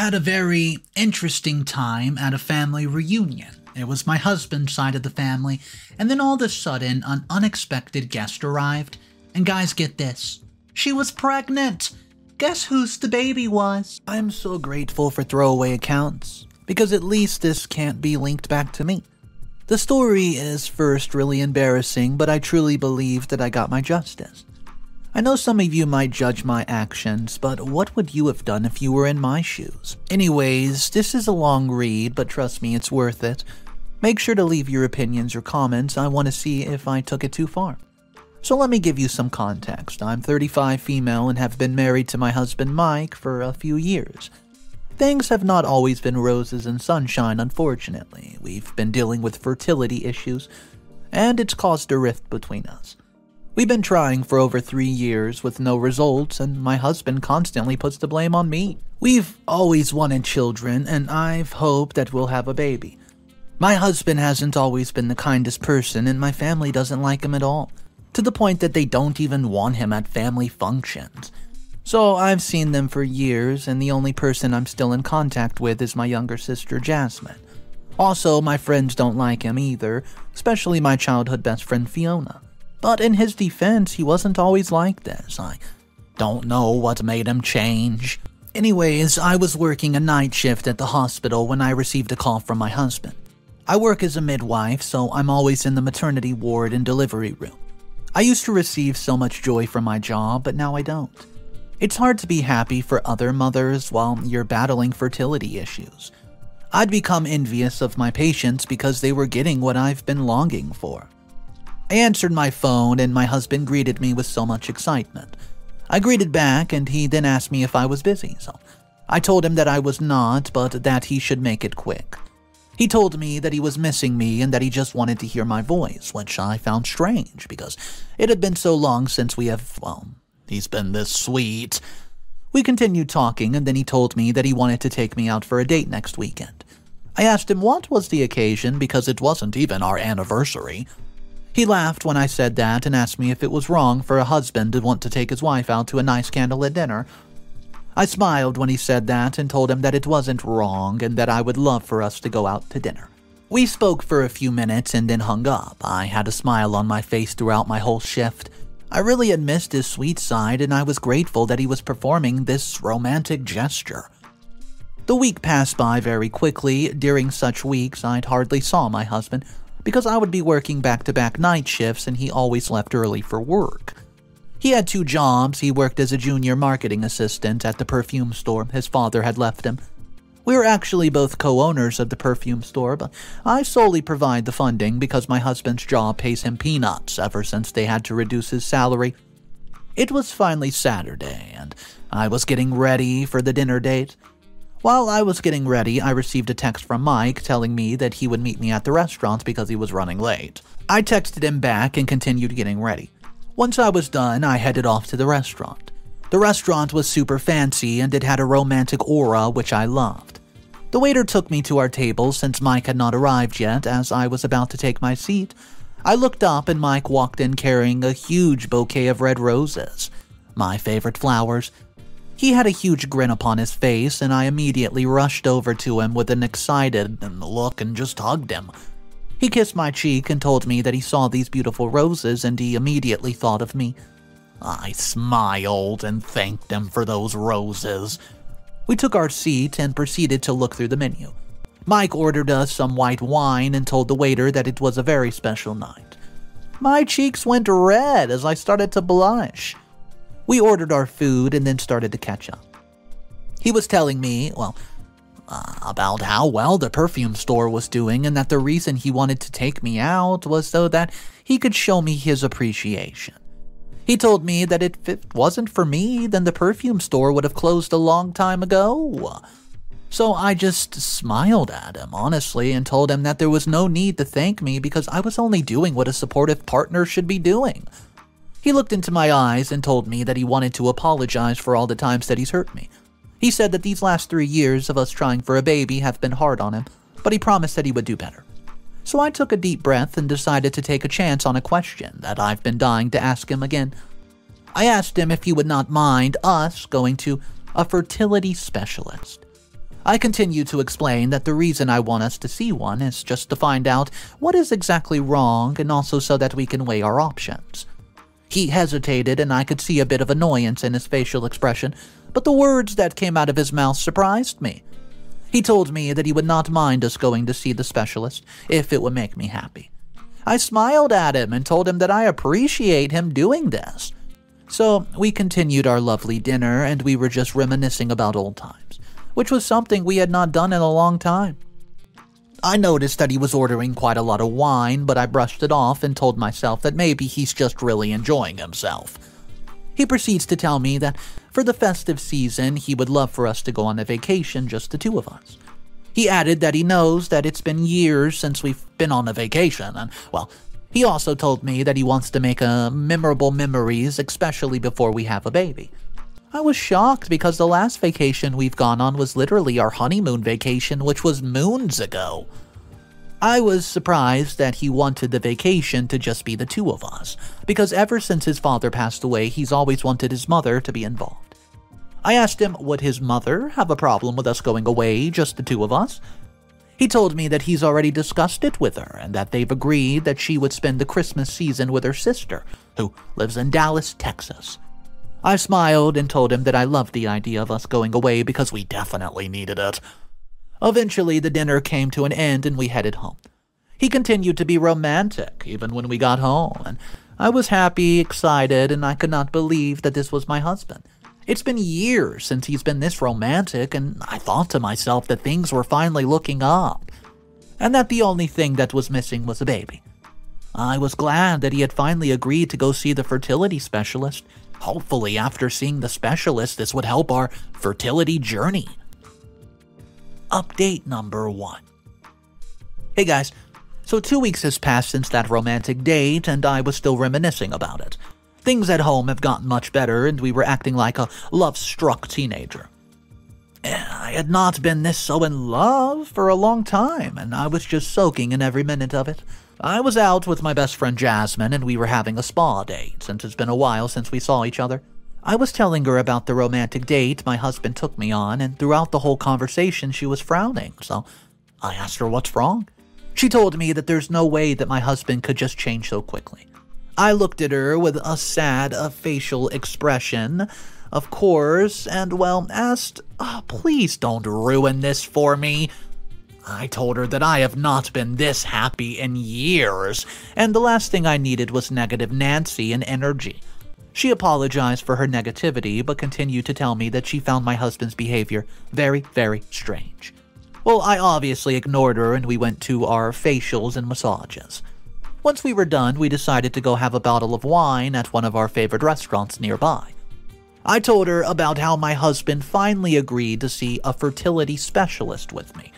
had a very interesting time at a family reunion. It was my husband's side of the family, and then all of a sudden, an unexpected guest arrived. And guys, get this. She was pregnant! Guess whose the baby was? I'm so grateful for throwaway accounts, because at least this can't be linked back to me. The story is first really embarrassing, but I truly believe that I got my justice. I know some of you might judge my actions, but what would you have done if you were in my shoes? Anyways, this is a long read, but trust me, it's worth it. Make sure to leave your opinions or comments. I want to see if I took it too far. So let me give you some context. I'm 35 female and have been married to my husband Mike for a few years. Things have not always been roses and sunshine, unfortunately. We've been dealing with fertility issues, and it's caused a rift between us. We've been trying for over 3 years with no results, and my husband constantly puts the blame on me. We've always wanted children, and I've hoped that we'll have a baby. My husband hasn't always been the kindest person, and my family doesn't like him at all, to the point that they don't even want him at family functions. So I've seen them for years, and the only person I'm still in contact with is my younger sister, Jasmine. Also, my friends don't like him either, especially my childhood best friend, Fiona. But in his defense, he wasn't always like this. I don't know what made him change. Anyways, I was working a night shift at the hospital when I received a call from my husband. I work as a midwife, so I'm always in the maternity ward and delivery room. I used to receive so much joy from my job, but now I don't. It's hard to be happy for other mothers while you're battling fertility issues. I'd become envious of my patients because they were getting what I've been longing for. I answered my phone and my husband greeted me with so much excitement. I greeted back and he then asked me if I was busy, so I told him that I was not, but that he should make it quick. He told me that he was missing me and that he just wanted to hear my voice, which I found strange because it had been so long since he's been this sweet. We continued talking and then he told me that he wanted to take me out for a date next weekend. I asked him what was the occasion because it wasn't even our anniversary. He laughed when I said that and asked me if it was wrong for a husband to want to take his wife out to a nice candlelit dinner. I smiled when he said that and told him that it wasn't wrong and that I would love for us to go out to dinner. We spoke for a few minutes and then hung up. I had a smile on my face throughout my whole shift. I really had missed his sweet side and I was grateful that he was performing this romantic gesture. The week passed by very quickly. During such weeks, I'd hardly saw my husband, because I would be working back-to-back night shifts and he always left early for work. He had 2 jobs. He worked as a junior marketing assistant at the perfume store his father had left him. We were actually both co-owners of the perfume store, but I solely provide the funding because my husband's job pays him peanuts ever since they had to reduce his salary. It was finally Saturday, and I was getting ready for the dinner date. While I was getting ready, I received a text from Mike telling me that he would meet me at the restaurant because he was running late. I texted him back and continued getting ready. Once I was done, I headed off to the restaurant. The restaurant was super fancy and it had a romantic aura, which I loved. The waiter took me to our table since Mike had not arrived yet. As I was about to take my seat, I looked up and Mike walked in carrying a huge bouquet of red roses, my favorite flowers. He had a huge grin upon his face, and I immediately rushed over to him with an excited look and just hugged him. He kissed my cheek and told me that he saw these beautiful roses and he immediately thought of me. I smiled and thanked him for those roses. We took our seat and proceeded to look through the menu. Mike ordered us some white wine and told the waiter that it was a very special night. My cheeks went red as I started to blush. We ordered our food and then started to catch up. He was telling me, about how well the perfume store was doing and that the reason he wanted to take me out was so that he could show me his appreciation. He told me that if it wasn't for me, then the perfume store would have closed a long time ago. So I just smiled at him, honestly, and told him that there was no need to thank me because I was only doing what a supportive partner should be doing. He looked into my eyes and told me that he wanted to apologize for all the times that he's hurt me. He said that these last 3 years of us trying for a baby have been hard on him, but he promised that he would do better. So I took a deep breath and decided to take a chance on a question that I've been dying to ask him again. I asked him if he would not mind us going to a fertility specialist. I continued to explain that the reason I want us to see one is just to find out what is exactly wrong and also so that we can weigh our options. He hesitated and I could see a bit of annoyance in his facial expression, but the words that came out of his mouth surprised me. He told me that he would not mind us going to see the specialist if it would make me happy. I smiled at him and told him that I appreciate him doing this. So we continued our lovely dinner and we were just reminiscing about old times, which was something we had not done in a long time. I noticed that he was ordering quite a lot of wine, but I brushed it off and told myself that maybe he's just really enjoying himself. He proceeds to tell me that for the festive season, he would love for us to go on a vacation, just the two of us. He added that he knows that it's been years since we've been on a vacation, and, well, he also told me that he wants to make memorable memories, especially before we have a baby. I was shocked because the last vacation we've gone on was literally our honeymoon vacation, which was moons ago. I was surprised that he wanted the vacation to just be the two of us, because ever since his father passed away, he's always wanted his mother to be involved. I asked him, would his mother have a problem with us going away, just the two of us? He told me that he's already discussed it with her, and that they've agreed that she would spend the Christmas season with her sister, who lives in Dallas, Texas. I smiled and told him that I loved the idea of us going away because we definitely needed it. Eventually, the dinner came to an end and we headed home. He continued to be romantic even when we got home, and I was happy, excited, and I could not believe that this was my husband. It's been years since he's been this romantic, and I thought to myself that things were finally looking up, and that the only thing that was missing was a baby. I was glad that he had finally agreed to go see the fertility specialist. Hopefully, after seeing the specialist, this would help our fertility journey. Update number 1. Hey guys, so 2 weeks has passed since that romantic date, and I was still reminiscing about it. Things at home have gotten much better, and we were acting like a love-struck teenager. I had not been this so in love for a long time, and I was just soaking in every minute of it. I was out with my best friend Jasmine, and we were having a spa date, since it's been a while since we saw each other. I was telling her about the romantic date my husband took me on, and throughout the whole conversation she was frowning, so I asked her what's wrong. She told me that there's no way that my husband could just change so quickly. I looked at her with a sad facial expression, of course, and, well, asked, please don't ruin this for me. I told her that I have not been this happy in years, and the last thing I needed was negative Nancy and energy. She apologized for her negativity, but continued to tell me that she found my husband's behavior very, very strange. Well, I obviously ignored her, and we went to our facials and massages. Once we were done, we decided to go have a bottle of wine at one of our favorite restaurants nearby. I told her about how my husband finally agreed to see a fertility specialist with me.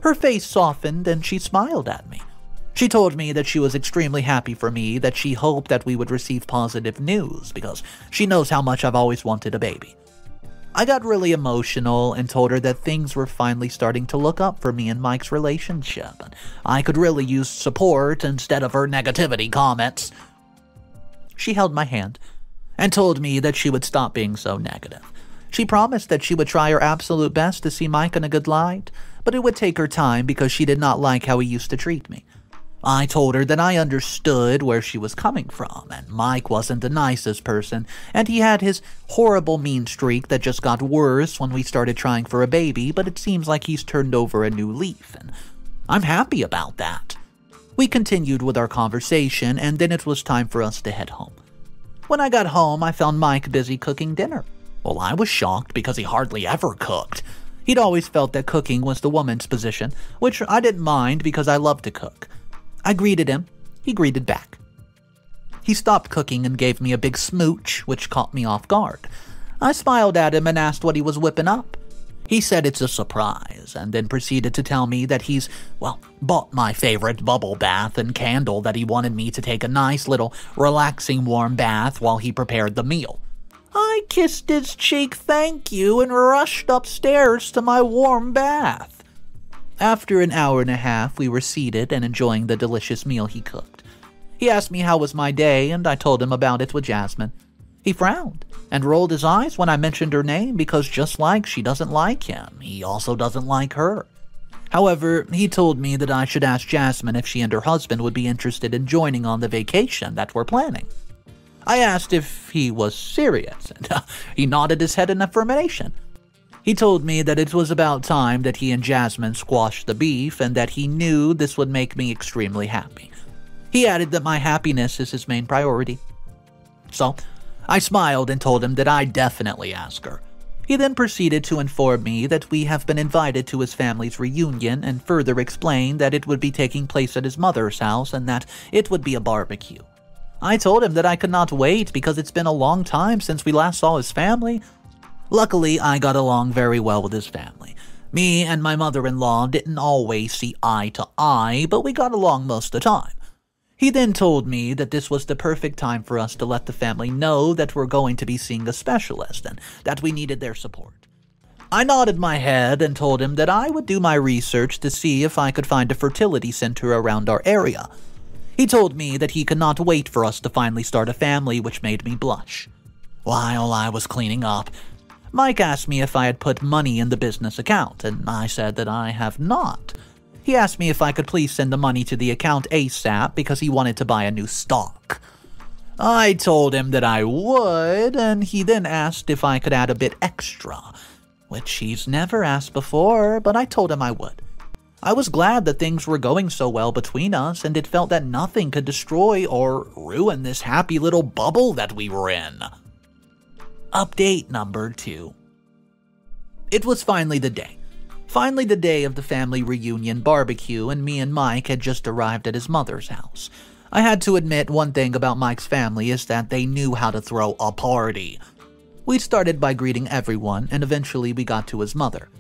Her face softened and she smiled at me. She told me that she was extremely happy for me, that she hoped that we would receive positive news because she knows how much I've always wanted a baby. I got really emotional and told her that things were finally starting to look up for me and Mike's relationship, and I could really use support instead of her negativity comments. She held my hand and told me that she would stop being so negative. She promised that she would try her absolute best to see Mike in a good light, but it would take her time because she did not like how he used to treat me. I told her that I understood where she was coming from, and Mike wasn't the nicest person, and he had his horrible mean streak that just got worse when we started trying for a baby, but it seems like he's turned over a new leaf, and I'm happy about that. We continued with our conversation, and then it was time for us to head home. When I got home, I found Mike busy cooking dinner. Well, I was shocked because he hardly ever cooked. He'd always felt that cooking was the woman's position, which I didn't mind because I love to cook. I greeted him. He greeted back. He stopped cooking and gave me a big smooch, which caught me off guard. I smiled at him and asked what he was whipping up. He said it's a surprise, and then proceeded to tell me that he's, bought my favorite bubble bath and candle that he wanted me to take a nice little relaxing warm bath while he prepared the meal. I kissed his cheek thank you and rushed upstairs to my warm bath. After an hour and a half, we were seated and enjoying the delicious meal he cooked. He asked me how was my day, and I told him about it with Jasmine. He frowned and rolled his eyes when I mentioned her name because just like she doesn't like him, he also doesn't like her. However, he told me that I should ask Jasmine if she and her husband would be interested in joining on the vacation that we're planning. I asked if he was serious, and he nodded his head in affirmation. He told me that it was about time that he and Jasmine squashed the beef and that he knew this would make me extremely happy. He added that my happiness is his main priority. So, I smiled and told him that I'd definitely ask her. He then proceeded to inform me that we have been invited to his family's reunion and further explained that it would be taking place at his mother's house and that it would be a barbecue. I told him that I could not wait because it's been a long time since we last saw his family. Luckily, I got along very well with his family. Me and my mother-in-law didn't always see eye to eye, but we got along most of the time. He then told me that this was the perfect time for us to let the family know that we're going to be seeing a specialist and that we needed their support. I nodded my head and told him that I would do my research to see if I could find a fertility center around our area. He told me that he could not wait for us to finally start a family, which made me blush. While I was cleaning up, Mike asked me if I had put money in the business account, and I said that I have not. He asked me if I could please send the money to the account ASAP because he wanted to buy a new stock. I told him that I would, and he then asked if I could add a bit extra, which he's never asked before, but I told him I would. I was glad that things were going so well between us, and it felt that nothing could destroy or ruin this happy little bubble that we were in. Update number 2. It was finally the day. Finally the day of the family reunion barbecue, and me and Mike had just arrived at his mother's house. I had to admit one thing about Mike's family is that they knew how to throw a party. We started by greeting everyone, and eventually we got to his mother.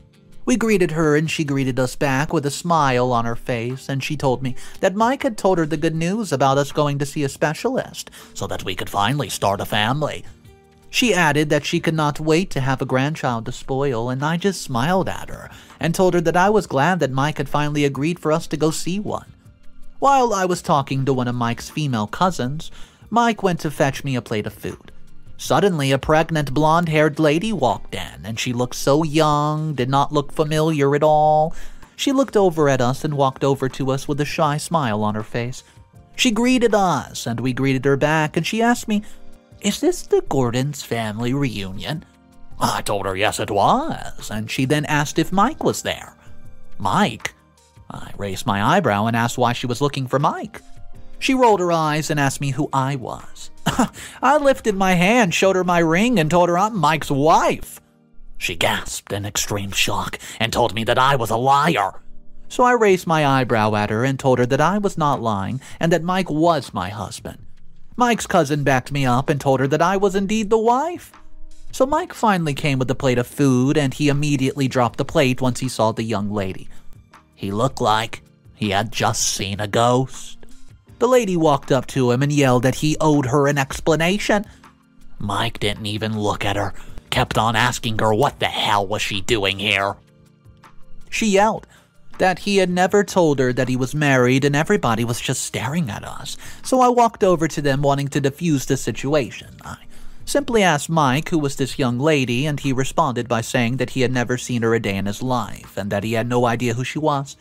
We greeted her and she greeted us back with a smile on her face, and she told me that Mike had told her the good news about us going to see a specialist so that we could finally start a family. She added that she could not wait to have a grandchild to spoil, and I just smiled at her and told her that I was glad that Mike had finally agreed for us to go see one. While I was talking to one of Mike's female cousins, Mike went to fetch me a plate of food. Suddenly, a pregnant blonde-haired lady walked in, and she looked so young, did not look familiar at all. She looked over at us and walked over to us with a shy smile on her face. She greeted us, and we greeted her back, and she asked me, "Is this the Gordon's family reunion?" I told her yes it was, and she then asked if Mike was there. Mike? I raised my eyebrow and asked why she was looking for Mike. She rolled her eyes and asked me who I was. I lifted my hand, showed her my ring, and told her I'm Mike's wife. She gasped in extreme shock and told me that I was a liar. So I raised my eyebrow at her and told her that I was not lying and that Mike was my husband. Mike's cousin backed me up and told her that I was indeed the wife. So Mike finally came with a plate of food, and he immediately dropped the plate once he saw the young lady. He looked like he had just seen a ghost. The lady walked up to him and yelled that he owed her an explanation. Mike didn't even look at her, kept on asking her what the hell was she doing here. She yelled that he had never told her that he was married, and everybody was just staring at us. So I walked over to them wanting to defuse the situation. I simply asked Mike who was this young lady, and he responded by saying that he had never seen her a day in his life and that he had no idea who she was.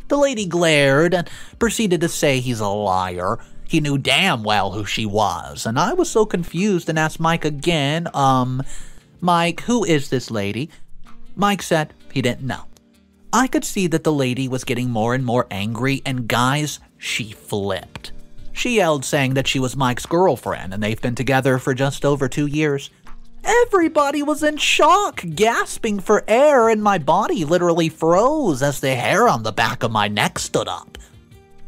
The lady glared and proceeded to say he's a liar. He knew damn well who she was, and I was so confused and asked Mike again, Mike, who is this lady? Mike said he didn't know. I could see that the lady was getting more and more angry, and guys, she flipped. She yelled saying that she was Mike's girlfriend, and they've been together for just over 2 years. Everybody was in shock, gasping for air, and my body literally froze as the hair on the back of my neck stood up.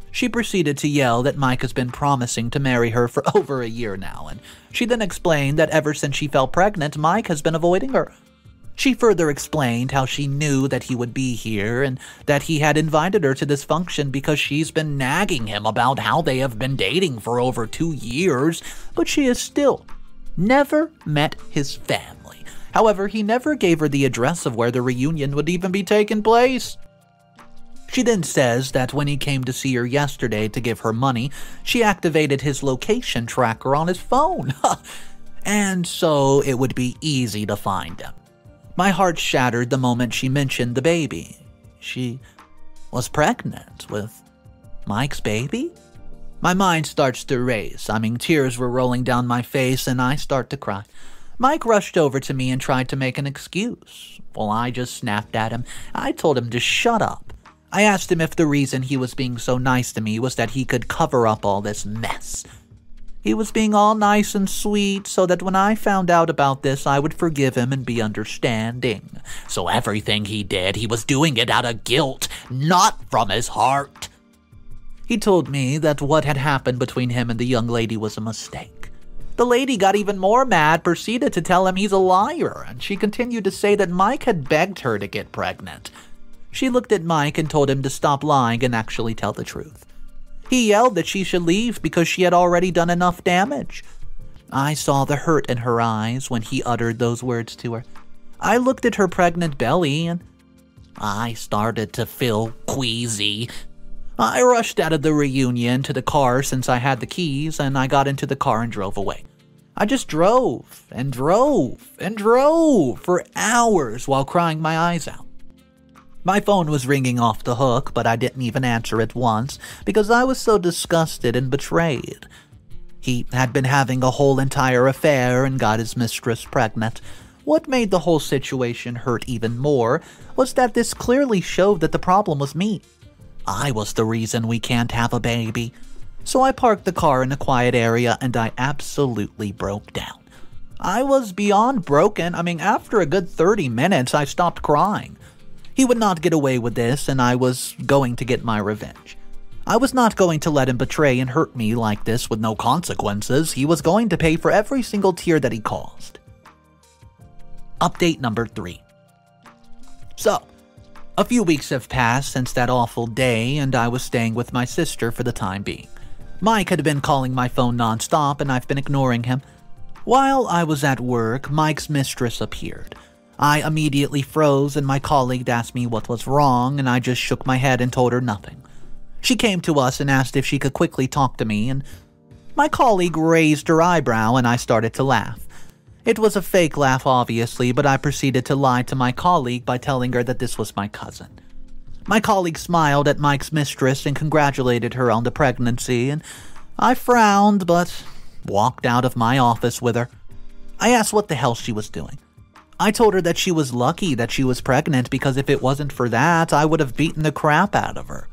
She proceeded to yell that Mike has been promising to marry her for over a year now, and she then explained that ever since she fell pregnant, Mike has been avoiding her. She further explained how she knew that he would be here and that he had invited her to this function because she's been nagging him about how they have been dating for over 2 years, but she has still never met his family. However, he never gave her the address of where the reunion would even be taking place. She then says that when he came to see her yesterday to give her money, she activated his location tracker on his phone. and so it would be easy to find him. My heart shattered the moment she mentioned the baby. She was pregnant with Mike's baby? My mind starts to race. Tears were rolling down my face, and I start to cry. Mike rushed over to me and tried to make an excuse. Well, I just snapped at him. I told him to shut up. I asked him if the reason he was being so nice to me was that he could cover up all this mess. He was being all nice and sweet so that when I found out about this, I would forgive him and be understanding. So everything he did, he was doing it out of guilt, not from his heart. He told me that what had happened between him and the young lady was a mistake. The lady got even more mad, proceeded to tell him he's a liar, and she continued to say that Mike had begged her to get pregnant. She looked at Mike and told him to stop lying and actually tell the truth. He yelled that she should leave because she had already done enough damage. I saw the hurt in her eyes when he uttered those words to her. I looked at her pregnant belly and I started to feel queasy. I rushed out of the reunion to the car since I had the keys, and I got into the car and drove away. I just drove and drove and drove for hours while crying my eyes out. My phone was ringing off the hook, but I didn't even answer it once because I was so disgusted and betrayed. He had been having a whole entire affair and got his mistress pregnant. What made the whole situation hurt even more was that this clearly showed that the problem was me. I was the reason we can't have a baby. So I parked the car in a quiet area and I absolutely broke down. I was beyond broken. After a good 30 minutes, I stopped crying. He would not get away with this, and I was going to get my revenge. I was not going to let him betray and hurt me like this with no consequences. He was going to pay for every single tear that he caused. Update number 3. So, a few weeks have passed since that awful day, and I was staying with my sister for the time being. Mike had been calling my phone nonstop, and I've been ignoring him. While I was at work, Mike's mistress appeared. I immediately froze, and my colleague asked me what was wrong, and I just shook my head and told her nothing. She came to us and asked if she could quickly talk to me, and my colleague raised her eyebrow, and I started to laugh. It was a fake laugh, obviously, but I proceeded to lie to my colleague by telling her that this was my cousin. My colleague smiled at Mike's mistress and congratulated her on the pregnancy, and I frowned, but walked out of my office with her. I asked what the hell she was doing. I told her that she was lucky that she was pregnant because if it wasn't for that, I would have beaten the crap out of her.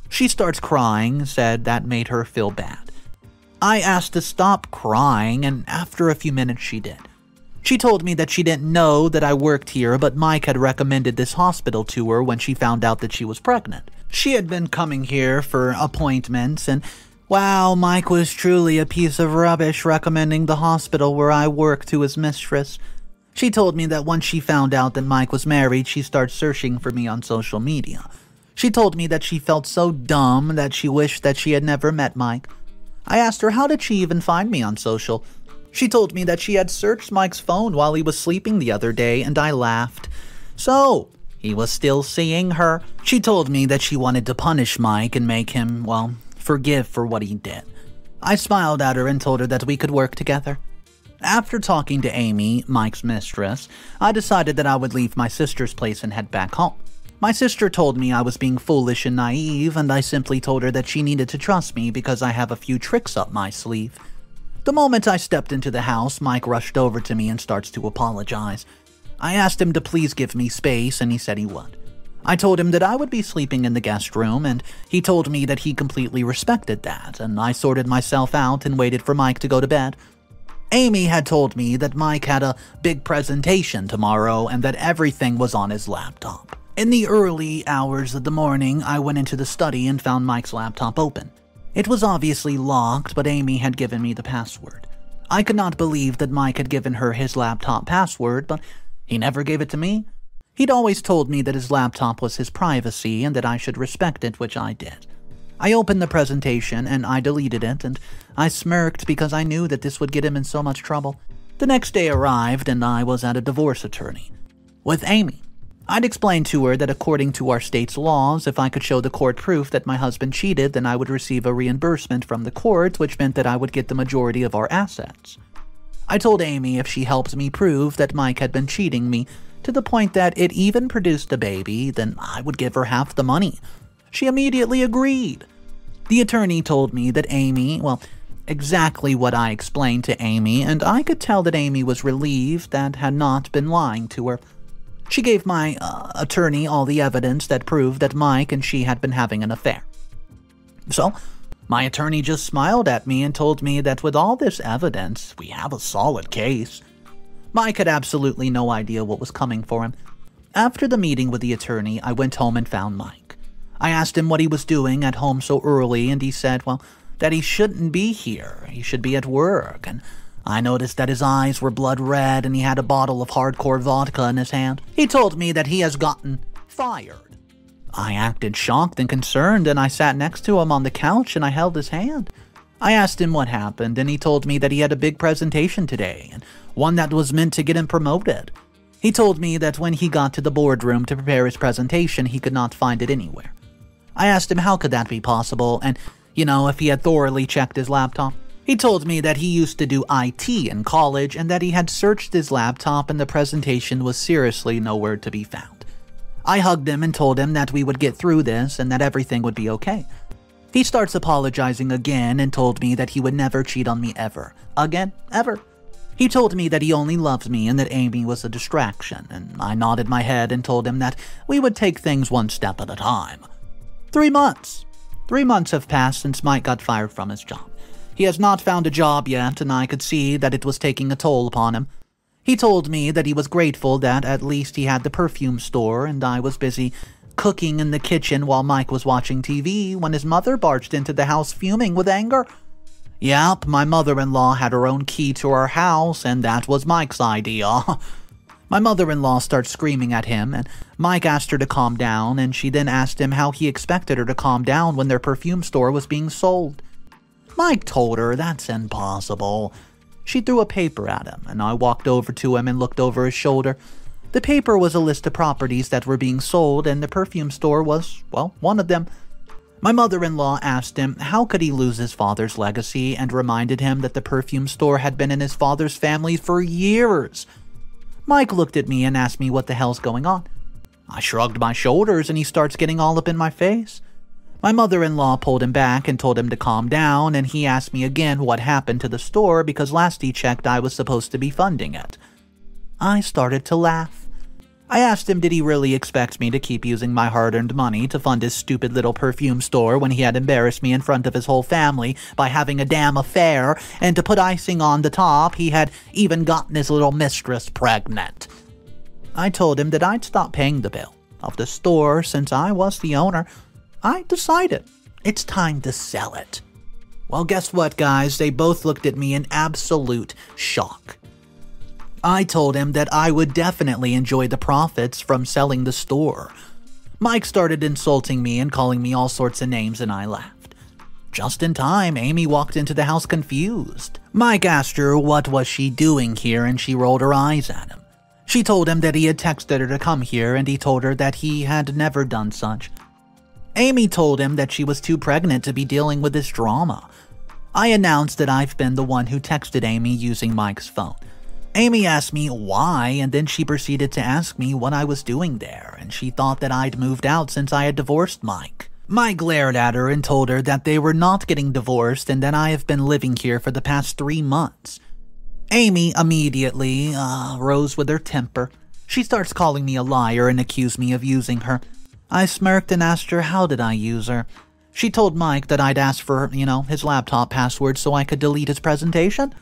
She starts crying, said that made her feel bad. I asked to stop crying, and after a few minutes she did. She told me that she didn't know that I worked here, but Mike had recommended this hospital to her when she found out that she was pregnant. She had been coming here for appointments, and wow, Mike was truly a piece of rubbish recommending the hospital where I work to his mistress. She told me that once she found out that Mike was married, she started searching for me on social media. She told me that she felt so dumb that she wished that she had never met Mike. I asked her how did she even find me on social. She told me that she had searched Mike's phone while he was sleeping the other day, and I laughed. So, he was still seeing her. She told me that she wanted to punish Mike and make him, forgive for what he did. I smiled at her and told her that we could work together. After talking to Amy, Mike's mistress, I decided that I would leave my sister's place and head back home. My sister told me I was being foolish and naive, and I simply told her that she needed to trust me because I have a few tricks up my sleeve. The moment I stepped into the house, Mike rushed over to me and starts to apologize. I asked him to please give me space, and he said he would. I told him that I would be sleeping in the guest room, and he told me that he completely respected that, and I sorted myself out and waited for Mike to go to bed. Amy had told me that Mike had a big presentation tomorrow and that everything was on his laptop. In the early hours of the morning, I went into the study and found Mike's laptop open. It was obviously locked, but Amy had given me the password. I could not believe that Mike had given her his laptop password, but he never gave it to me. He'd always told me that his laptop was his privacy and that I should respect it, which I did. I opened the presentation and I deleted it, and I smirked because I knew that this would get him in so much trouble. The next day arrived and I was at a divorce attorney with Amy. I'd explained to her that according to our state's laws, if I could show the court proof that my husband cheated, then I would receive a reimbursement from the court, which meant that I would get the majority of our assets. I told Amy if she helped me prove that Mike had been cheating me to the point that it even produced a baby, then I would give her half the money. She immediately agreed. The attorney told me that Amy, well, exactly what I explained to Amy, and I could tell that Amy was relieved that had not been lying to her. She gave my attorney all the evidence that proved that Mike and she had been having an affair. So, my attorney just smiled at me and told me that with all this evidence, we have a solid case. Mike had absolutely no idea what was coming for him. After the meeting with the attorney, I went home and found Mike. I asked him what he was doing at home so early, and he said, well, that he shouldn't be here. He should be at work. And I noticed that his eyes were blood red and he had a bottle of hardcore vodka in his hand. He told me that he has gotten fired. I acted shocked and concerned, and I sat next to him on the couch and I held his hand. I asked him what happened, and he told me that he had a big presentation today, and one that was meant to get him promoted. He told me that when he got to the boardroom to prepare his presentation, he could not find it anywhere. I asked him how could that be possible, and if he had thoroughly checked his laptop. He told me that he used to do IT in college and that he had searched his laptop and the presentation was seriously nowhere to be found. I hugged him and told him that we would get through this and that everything would be okay. He starts apologizing again and told me that he would never cheat on me ever. Again, ever. He told me that he only loves me and that Amy was a distraction, and I nodded my head and told him that we would take things one step at a time. 3 months. 3 months have passed since Mike got fired from his job. He has not found a job yet, and I could see that it was taking a toll upon him. He told me that he was grateful that at least he had the perfume store, and I was busy cooking in the kitchen while Mike was watching TV when his mother barged into the house fuming with anger. Yep, my mother-in-law had her own key to our house, and that was Mike's idea. My mother-in-law starts screaming at him, and Mike asked her to calm down, and she then asked him how he expected her to calm down when their perfume store was being sold. Mike told her that's impossible. She threw a paper at him, and I walked over to him and looked over his shoulder. The paper was a list of properties that were being sold, and the perfume store was, well, one of them. My mother-in-law asked him how could he lose his father's legacy and reminded him that the perfume store had been in his father's family for years. Mike looked at me and asked me what the hell's going on. I shrugged my shoulders and he starts getting all up in my face. My mother-in-law pulled him back and told him to calm down, and he asked me again what happened to the store because last he checked I was supposed to be funding it. I started to laugh. I asked him did he really expect me to keep using my hard-earned money to fund his stupid little perfume store when he had embarrassed me in front of his whole family by having a damn affair, and to put icing on the top, he had even gotten his little mistress pregnant. I told him that I'd stop paying the bill of the store since I was the owner. I decided it's time to sell it. Well, guess what, guys? They both looked at me in absolute shock. I told him that I would definitely enjoy the profits from selling the store. Mike started insulting me and calling me all sorts of names, and I laughed. Just in time, Amy walked into the house confused. Mike asked her what was she doing here, and she rolled her eyes at him. She told him that he had texted her to come here, and he told her that he had never done such. Amy told him that she was too pregnant to be dealing with this drama. I announced that I've been the one who texted Amy using Mike's phone. Amy asked me why, and then she proceeded to ask me what I was doing there, and she thought that I'd moved out since I had divorced Mike. Mike glared at her and told her that they were not getting divorced and that I have been living here for the past 3 months. Amy immediately rose with her temper. She starts calling me a liar and accused me of using her. I smirked and asked her how did I use her. She told Mike that I'd asked for, his laptop password so I could delete his presentation.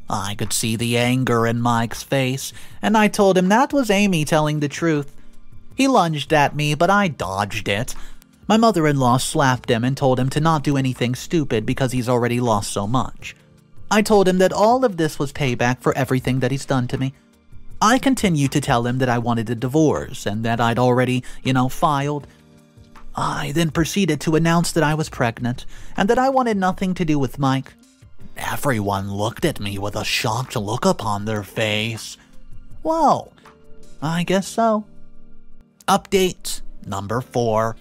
I could see the anger in Mike's face, and I told him that was Amy telling the truth. He lunged at me, but I dodged it. My mother-in-law slapped him and told him to not do anything stupid because he's already lost so much. I told him that all of this was payback for everything that he's done to me. I continued to tell him that I wanted a divorce and that I'd already, filed. I then proceeded to announce that I was pregnant and that I wanted nothing to do with Mike. Everyone looked at me with a shocked look upon their face. Well, I guess so. Update number 4.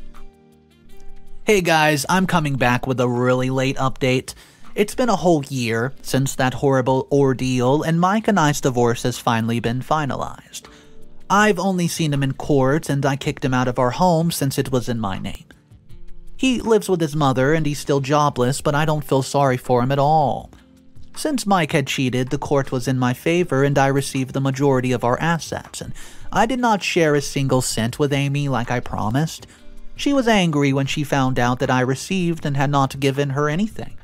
Hey guys, I'm coming back with a really late update. It's been a whole year since that horrible ordeal, and Mike and I's divorce has finally been finalized. I've only seen him in court, and I kicked him out of our home since it was in my name. He lives with his mother, and he's still jobless, but I don't feel sorry for him at all. Since Mike had cheated, the court was in my favor, and I received the majority of our assets, and I did not share a single cent with Amy like I promised. She was angry when she found out that I received and had not given her anything.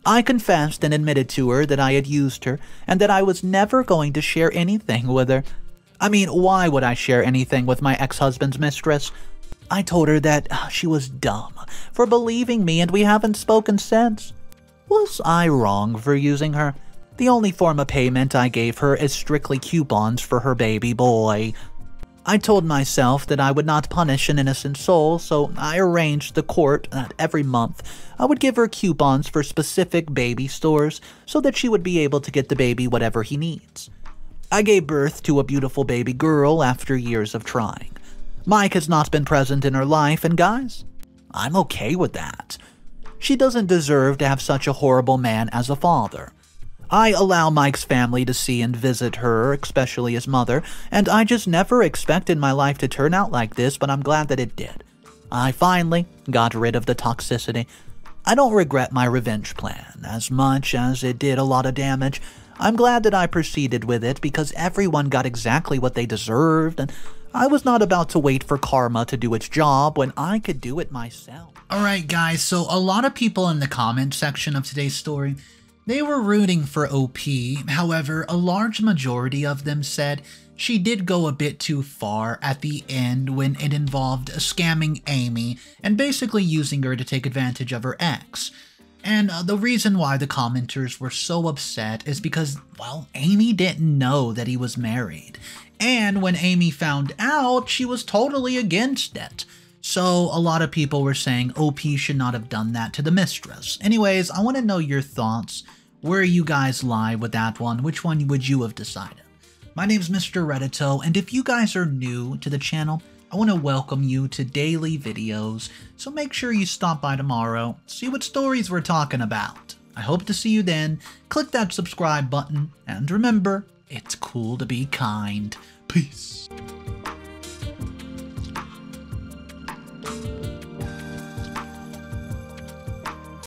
I confessed and admitted to her that I had used her and that I was never going to share anything with her. I mean, why would I share anything with my ex-husband's mistress? I told her that she was dumb for believing me, and we haven't spoken since. Was I wrong for using her? The only form of payment I gave her is strictly coupons for her baby boy. I told myself that I would not punish an innocent soul, so I arranged the court that every month I would give her coupons for specific baby stores so that she would be able to get the baby whatever he needs. I gave birth to a beautiful baby girl after years of trying. Mike has not been present in her life, and guys, I'm okay with that. She doesn't deserve to have such a horrible man as a father. I allow Mike's family to see and visit her, especially his mother, and I just never expected my life to turn out like this, but I'm glad that it did. I finally got rid of the toxicity. I don't regret my revenge plan, as much as it did a lot of damage. I'm glad that I proceeded with it because everyone got exactly what they deserved, and I was not about to wait for karma to do its job when I could do it myself. Alright guys, so a lot of people in the comment section of today's story, they were rooting for OP. However, a large majority of them said she did go a bit too far at the end when it involved scamming Amy and basically using her to take advantage of her ex. And the reason why the commenters were so upset is because, well, Amy didn't know that he was married. And when Amy found out, she was totally against it. So a lot of people were saying OP should not have done that to the mistress. Anyways, I want to know your thoughts. Where you guys lie with that one? Which one would you have decided? My name's Mr. Reddito, and if you guys are new to the channel, I want to welcome you to daily videos, so make sure you stop by tomorrow, see what stories we're talking about. I hope to see you then. Click that subscribe button, and remember, it's cool to be kind. Peace.